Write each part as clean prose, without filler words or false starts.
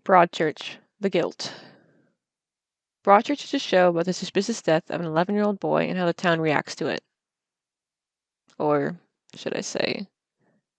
Broadchurch, The Guilt. Broadchurch is a show about the suspicious death of an 11-year-old boy and how the town reacts to it. Or, should I say,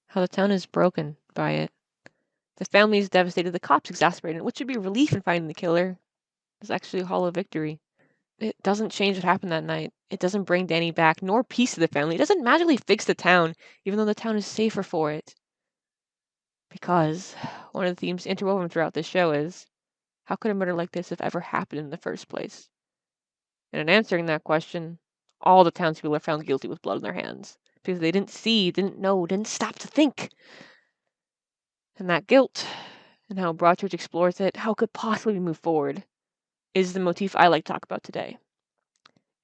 how the town is broken by it. The family is devastated, the cops exasperated, which should be a relief in finding the killer is actually a hollow victory. It doesn't change what happened that night. It doesn't bring Danny back, nor peace to the family. It doesn't magically fix the town, even though the town is safer for it. Because one of the themes interwoven throughout this show is, how could a murder like this have ever happened in the first place? And in answering that question, all the townspeople are found guilty with blood on their hands because they didn't see, didn't know, didn't stop to think. And that guilt, and how Broadchurch explores it, how it could possibly move forward, is the motif I like to talk about today.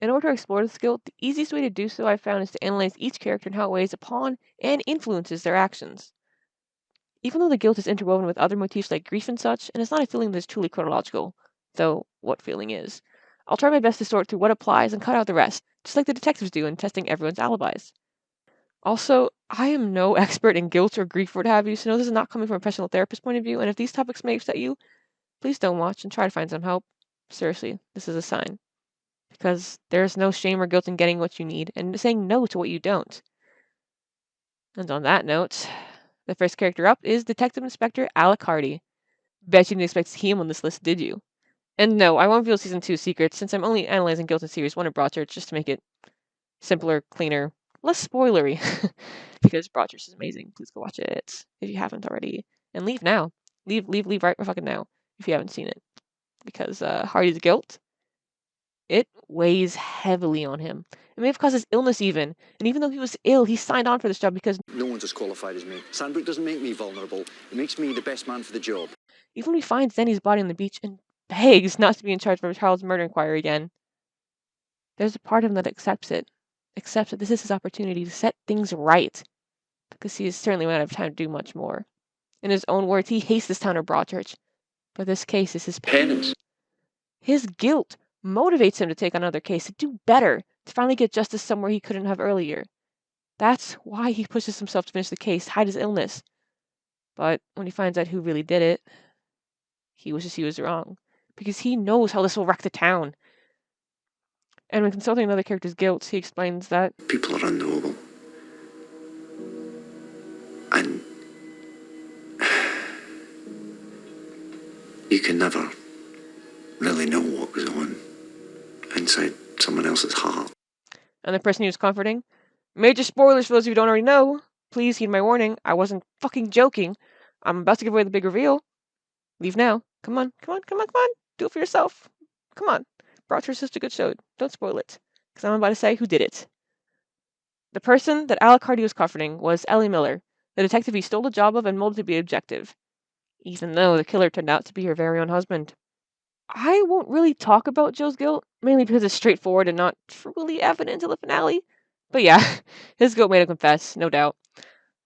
In order to explore this guilt, the easiest way to do so I found is to analyze each character and how it weighs upon and influences their actions. Even though the guilt is interwoven with other motifs like grief and such, and it's not a feeling that's truly chronological, though what feeling is, I'll try my best to sort through what applies and cut out the rest, just like the detectives do in testing everyone's alibis. Also, I am no expert in guilt or grief or what have you, so no, this is not coming from a professional therapist point of view, and if these topics may upset you, please don't watch and try to find some help. Seriously, this is a sign. Because there's no shame or guilt in getting what you need and saying no to what you don't. And on that note, the first character up is Detective Inspector Alec. Bet you didn't expect to see him on this list, did you? And no, I won't reveal Season 2 secrets, since I'm only analyzing Guilt in Series 1 of Broadchurch just to make it simpler, cleaner, less spoilery. Because Broadchurch is amazing. Please go watch it if you haven't already. And leave now. Leave right fucking now if you haven't seen it. Because Hardy's guilt, it weighs heavily on him. It may have caused his illness even. And even though he was ill, he signed on for this job because no one's as qualified as me. Sandbrook doesn't make me vulnerable. It makes me the best man for the job. Even when he finds Denny's body on the beach and begs not to be in charge of a child's murder inquiry again, there's a part of him that accepts that this is his opportunity to set things right, because he has certainly run out of time to do much more. In his own words, he hates this town of Broadchurch, but this case is his penance. His guilt motivates him to take on another case, to do better, to finally get justice somewhere he couldn't have earlier. That's why he pushes himself to finish the case, hide his illness. But when he finds out who really did it, he wishes he was wrong, because he knows how this will wreck the town. And when consulting another character's guilt, he explains that people are unknowable. And you can never really know what goes on inside someone else's heart. And the person he was comforting, major spoilers for those of you who don't already know. Please heed my warning. I wasn't fucking joking. I'm about to give away the big reveal. Leave now. Come on. Do it for yourself. Come on. Broadchurch is such a good show. Don't spoil it. Because I'm about to say who did it. The person that Alec was comforting was Ellie Miller, the detective he stole the job of and molded to be objective. Even though the killer turned out to be her very own husband. I won't really talk about Joe's guilt, mainly because it's straightforward and not truly evident until the finale. But yeah, his guilt made him confess, no doubt.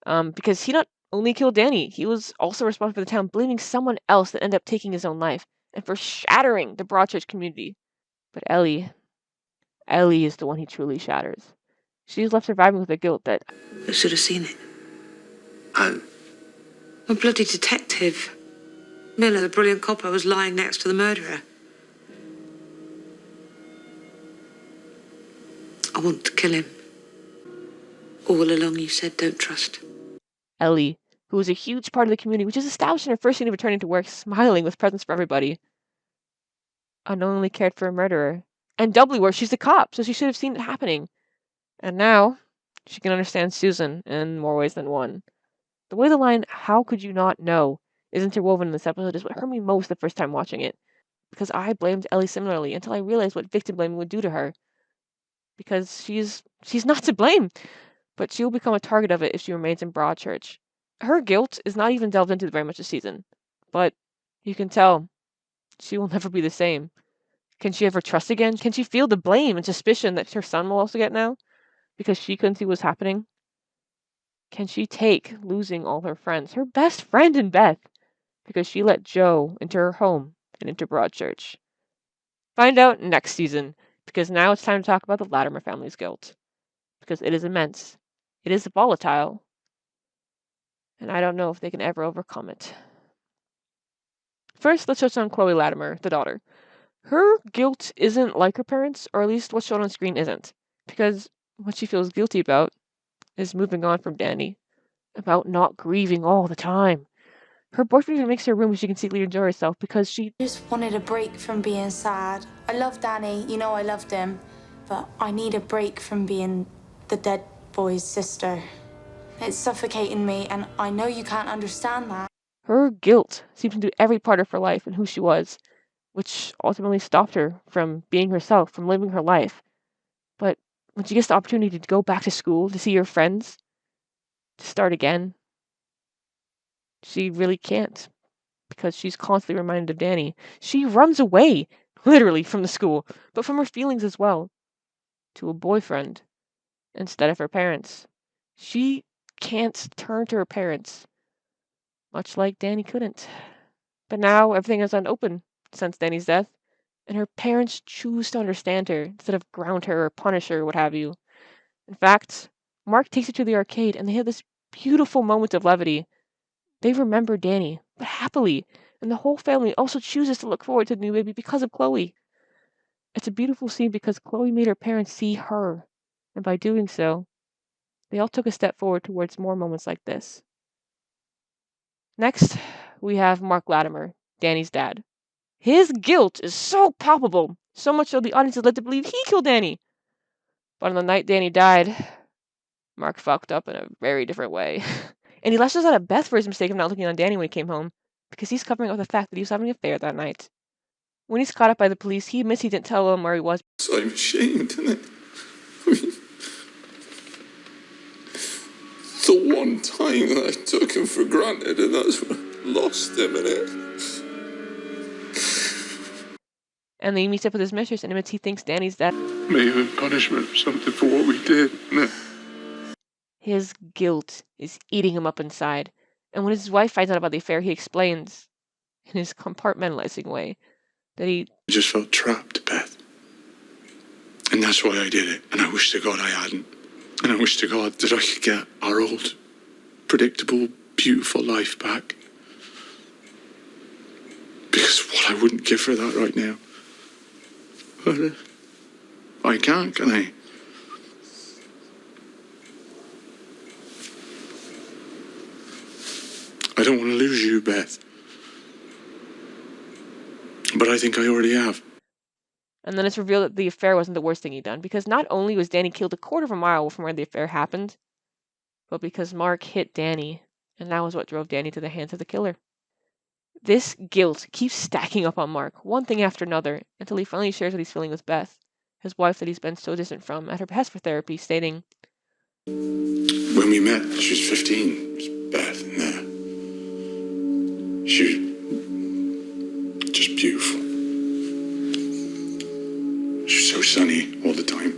Because he not only killed Danny, he was also responsible for the town blaming someone else that ended up taking his own life, and for shattering the Broadchurch community. But Ellie is the one he truly shatters. She's left surviving with the guilt that I should have seen it. How? A bloody detective. Miller, the brilliant copper, was lying next to the murderer. I want to kill him. All along you said don't trust. Ellie, who was a huge part of the community, which is established in her first scene of returning to work, smiling with presents for everybody, unknowingly cared for a murderer. And doubly worse, she's the cop, so she should have seen it happening. And now, she can understand Susan in more ways than one. The way the line, "How could you not know?" is interwoven in this episode is what hurt me most the first time watching it. Because I blamed Ellie similarly until I realized what victim blaming would do to her. Because she's not to blame, but she will become a target of it if she remains in Broadchurch. Her guilt is not even delved into very much this season, but you can tell she will never be the same. Can she ever trust again? Can she feel the blame and suspicion that her son will also get now? Because she couldn't see what's happening? Can she take losing all her friends, her best friend in Beth, because she let Joe into her home and into Broadchurch? Find out next season, because now it's time to talk about the Latimer family's guilt. Because it is immense. It is volatile. And I don't know if they can ever overcome it. First, let's touch on Chloe Latimer, the daughter. Her guilt isn't like her parents, or at least what's shown on screen isn't. Because what she feels guilty about is moving on from Danny. About not grieving all the time. Her boyfriend even makes her room where she can secretly enjoy herself because she just wanted a break from being sad. I love Danny, you know I loved him, but I need a break from being the dead boy's sister. It's suffocating me, and I know you can't understand that. Her guilt seeps into every part of her life and who she was, which ultimately stopped her from being herself, from living her life. But when she gets the opportunity to go back to school, to see her friends, to start again, she really can't, because she's constantly reminded of Danny. She runs away, literally, from the school, but from her feelings as well, to a boyfriend, instead of her parents. She can't turn to her parents, much like Danny couldn't. But now everything is unopened since Danny's death, and her parents choose to understand her instead of ground her or punish her or what have you. In fact, Mark takes her to the arcade and they have this beautiful moment of levity. They remember Danny, but happily, and the whole family also chooses to look forward to the new baby because of Chloe. It's a beautiful scene because Chloe made her parents see her, and by doing so, they all took a step forward towards more moments like this. Next, we have Mark Latimer, Danny's dad. His guilt is so palpable, so much so the audience is led to believe he killed Danny. But on the night Danny died, Mark fucked up in a very different way. And he lashes out at Beth for his mistake of not looking on Danny when he came home, because he's covering up the fact that he was having an affair that night. When he's caught up by the police, he admits he didn't tell them where he was. So I'm ashamed, isn't it? I mean, the one time that I took him for granted, and that's when I lost him, innit? And then he meets up with his mistress and admits he thinks Danny's dead. Maybe punishment or something for what we did, innit? His guilt is eating him up inside. And when his wife finds out about the affair, he explains, in his compartmentalizing way, that he just felt trapped, Beth. And that's why I did it. And I wish to God I hadn't. And I wish to God that I could get our old, predictable, beautiful life back. Because what I wouldn't give for that right now. But I can't, can I? I don't want to lose you, Beth. But I think I already have. And then it's revealed that the affair wasn't the worst thing he'd done, because not only was Danny killed a quarter of a mile from where the affair happened, but because Mark hit Danny, and that was what drove Danny to the hands of the killer. This guilt keeps stacking up on Mark, one thing after another, until he finally shares what he's feeling with Beth, his wife that he's been so distant from, at her behest for therapy, stating, When we met, she was 15. It was Beth, and she was just beautiful. She was so sunny all the time.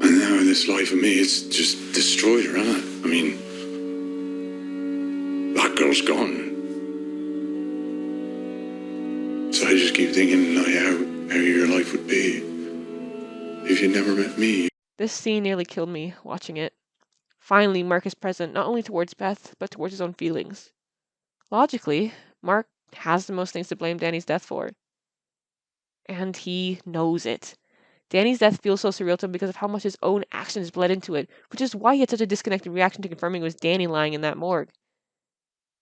And now this life of me, it's just destroyed her, hasn't it? I mean, that girl's gone. So I just keep thinking how your life would be if you never met me. This scene nearly killed me watching it. Finally, Mark is present not only towards Beth, but towards his own feelings. Logically, Mark has the most things to blame Danny's death for. And he knows it. Danny's death feels so surreal to him because of how much his own actions bled into it, which is why he had such a disconnected reaction to confirming it was Danny lying in that morgue.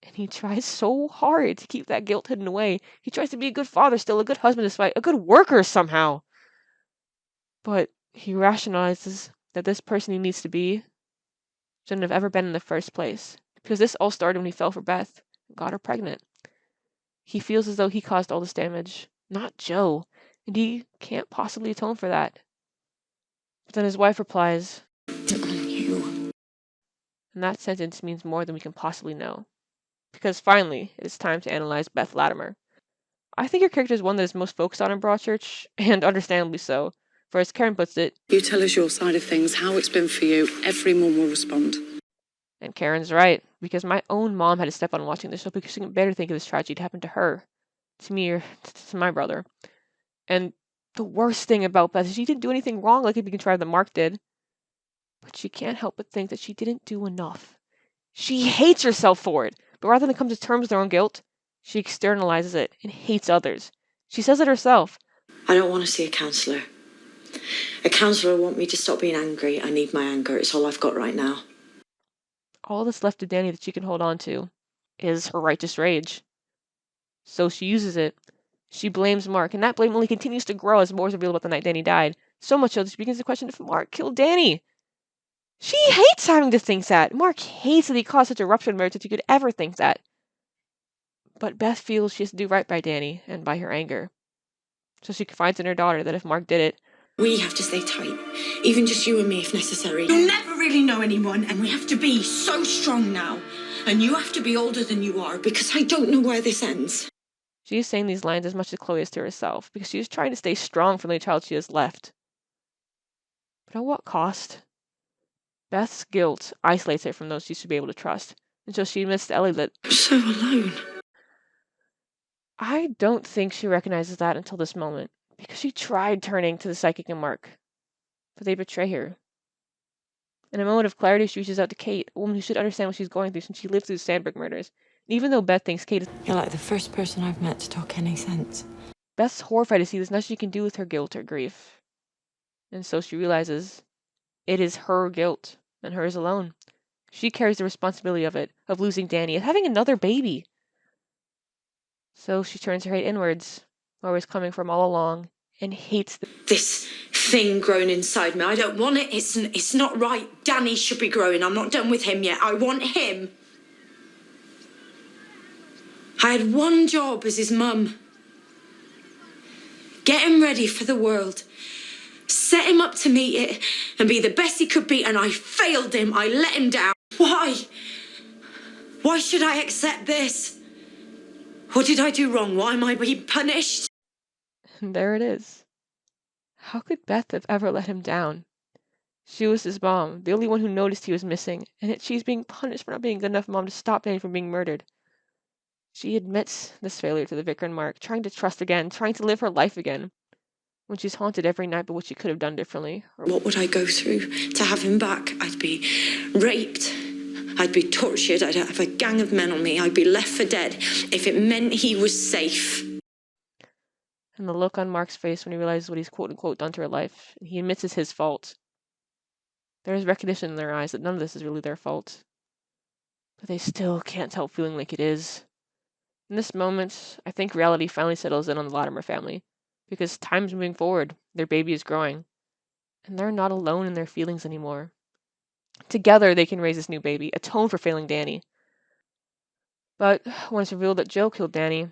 And he tries so hard to keep that guilt hidden away. He tries to be a good father still, a good husband despite, a good worker somehow. But he rationalizes that this person he needs to be shouldn't have ever been in the first place, because this all started when he fell for Beth and got her pregnant. He feels as though he caused all this damage, not Joe, and he can't possibly atone for that. But then his wife replies, On you. and that sentence means more than we can possibly know. Because finally, it is time to analyze Beth Latimer. I think her character is one that is most focused on in Broadchurch, and understandably so. For as Karen puts it, you tell us your side of things, how it's been for you. Every mum will respond. And Karen's right, because my own mom had to step on watching this show because she couldn't bear to think of this tragedy to happen to her, to me, or to my brother. And the worst thing about Beth is she didn't do anything wrong like it'd be contrived that Mark did. But she can't help but think that she didn't do enough. She hates herself for it. but rather than come to terms with her own guilt, she externalizes it and hates others. She says it herself. I don't want to see a counsellor. A counsellor will want me to stop being angry. I need my anger. It's all I've got right now. All that's left of Danny that she can hold on to is her righteous rage. So she uses it. She blames Mark, and that blame only continues to grow as more is revealed about the night Danny died. So much so that she begins to question if Mark killed Danny. She hates having to think that. Mark hates that he caused such a rupture in marriage that he could ever think that. But Beth feels she has to do right by Danny and by her anger. So she confides in her daughter that if Mark did it, we have to stay tight, even just you and me if necessary. You'll never really know anyone, and we have to be so strong now. And you have to be older than you are, because I don't know where this ends. She is saying these lines as much as Chloe is to herself, because she is trying to stay strong for the only child she has left. But at what cost? Beth's guilt isolates her from those she should be able to trust, until she admits to Ellie that I'm so alone. I don't think she recognizes that until this moment, because she tried turning to the psychic and Mark, but they betray her. In a moment of clarity, she reaches out to Kate, a woman who should understand what she's going through since she lived through the Sandberg murders. And even though Beth thinks Kate is... You're like the first person I've met to talk any sense. Beth's horrified to see there's nothing she can do with her guilt or grief. And so she realizes it is her guilt, and hers alone. She carries the responsibility of it, of losing Danny, of having another baby. So she turns her hate inwards, where it was coming from all along, and hates this thing growing inside me. I don't want it. It's not right. Danny should be growing. I'm not done with him yet. I want him. I had one job as his mum. Get him ready for the world. Set him up to meet it and be the best he could be, and I failed him. I let him down. Why? Why should I accept this? What did I do wrong? Why am I being punished? And there it is. How could Beth have ever let him down? She was his mom, the only one who noticed he was missing, and yet she's being punished for not being a good enough mom to stop Danny from being murdered. She admits this failure to the vicar and Mark, trying to trust again, trying to live her life again, when she's haunted every night by what she could have done differently. What would I go through to have him back? I'd be raped. I'd be tortured. I'd have a gang of men on me. I'd be left for dead if it meant he was safe. And the look on Mark's face when he realizes what he's quote-unquote done to her life, and he admits it's his fault. There is recognition in their eyes that none of this is really their fault. But they still can't help feeling like it is. In this moment, I think reality finally settles in on the Latimer family, because time's moving forward, their baby is growing, and they're not alone in their feelings anymore. Together, they can raise this new baby, atone for failing Danny. But when it's revealed that Joe killed Danny,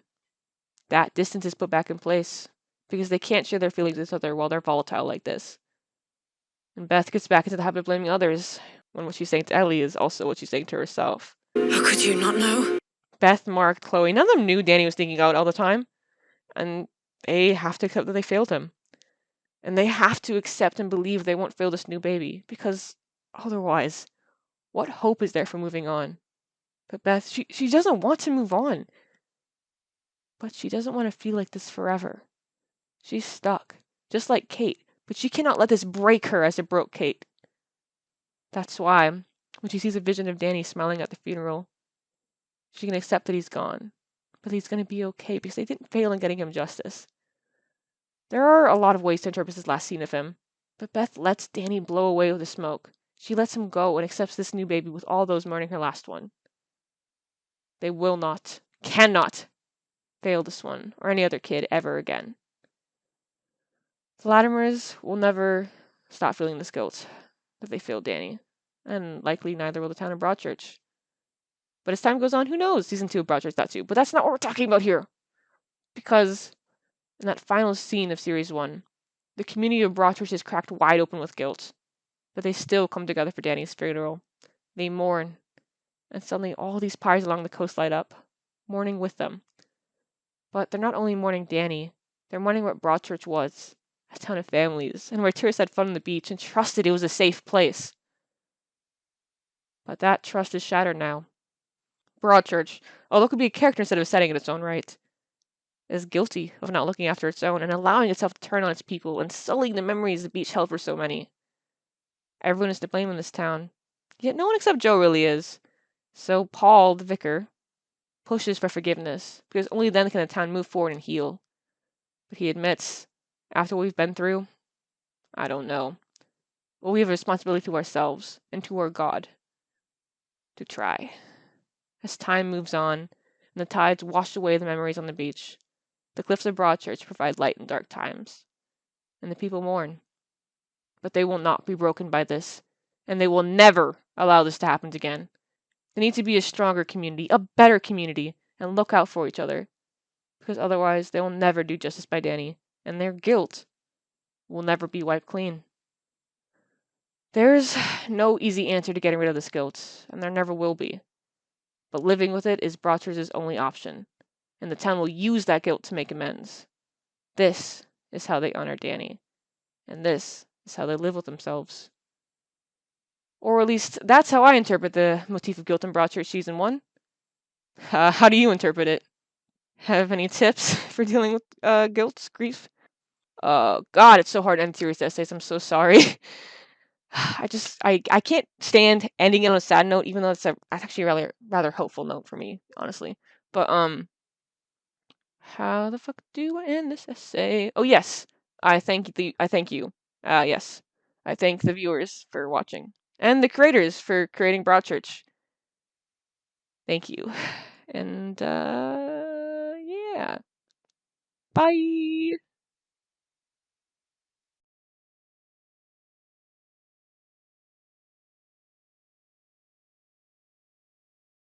that distance is put back in place, because they can't share their feelings with each other while they're volatile like this. And Beth gets back into the habit of blaming others, when what she's saying to Ellie is also what she's saying to herself. How could you not know? Beth, Mark, Chloe, none of them knew Danny was thinking out all the time, and they have to accept that they failed him. And they have to accept and believe they won't fail this new baby, because otherwise, what hope is there for moving on? But Beth, she doesn't want to move on. But she doesn't want to feel like this forever. She's stuck, just like Kate, but she cannot let this break her as it broke Kate. That's why, when she sees a vision of Danny smiling at the funeral, she can accept that he's gone, but he's going to be okay because they didn't fail in getting him justice. There are a lot of ways to interpret this last scene of him, but Beth lets Danny blow away with the smoke. She lets him go and accepts this new baby with all those mourning her last one. They will not, cannot, fail this one or any other kid ever again. The Latimers will never stop feeling this guilt that they failed Danny, and likely neither will the town of Broadchurch. But as time goes on, who knows? Season 2 of Broadchurch.2. But that's not what we're talking about here. Because in that final scene of Series 1, the community of Broadchurch is cracked wide open with guilt. But they still come together for Danny's funeral. They mourn. And suddenly all these pyres along the coast light up, mourning with them. But they're not only mourning Danny, they're mourning what Broadchurch was. A town of families, and where tourists had fun on the beach and trusted it was a safe place. But that trust is shattered now. Broadchurch, although it could be a character instead of a setting in its own right, is guilty of not looking after its own and allowing itself to turn on its people and sullying the memories the beach held for so many. Everyone is to blame in this town, yet no one except Joe really is. So Paul, the vicar, pushes for forgiveness, because only then can the town move forward and heal. But he admits, after what we've been through, I don't know. Well, we have a responsibility to ourselves and to our God to try. As time moves on, and the tides wash away the memories on the beach, the cliffs of Broadchurch provide light in dark times, and the people mourn. But they will not be broken by this, and they will never allow this to happen again. They need to be a stronger community, a better community, and look out for each other, because otherwise they will never do justice by Danny, and their guilt will never be wiped clean. There's no easy answer to getting rid of this guilt, and there never will be. But living with it is Broadchurch's only option, and the town will use that guilt to make amends. This is how they honor Danny, and this is how they live with themselves. Or at least, that's how I interpret the motif of guilt in Broadchurch Season 1. How do you interpret it? Have any tips for dealing with guilt, grief? God, it's so hard to end serious essays. I'm so sorry. I can't stand ending it on a sad note, even though that's actually a rather hopeful note for me, honestly. But how the fuck do I end this essay? Oh yes, I thank you. Yes, I thank the viewers for watching and the creators for creating Broadchurch. Thank you, and yeah, bye.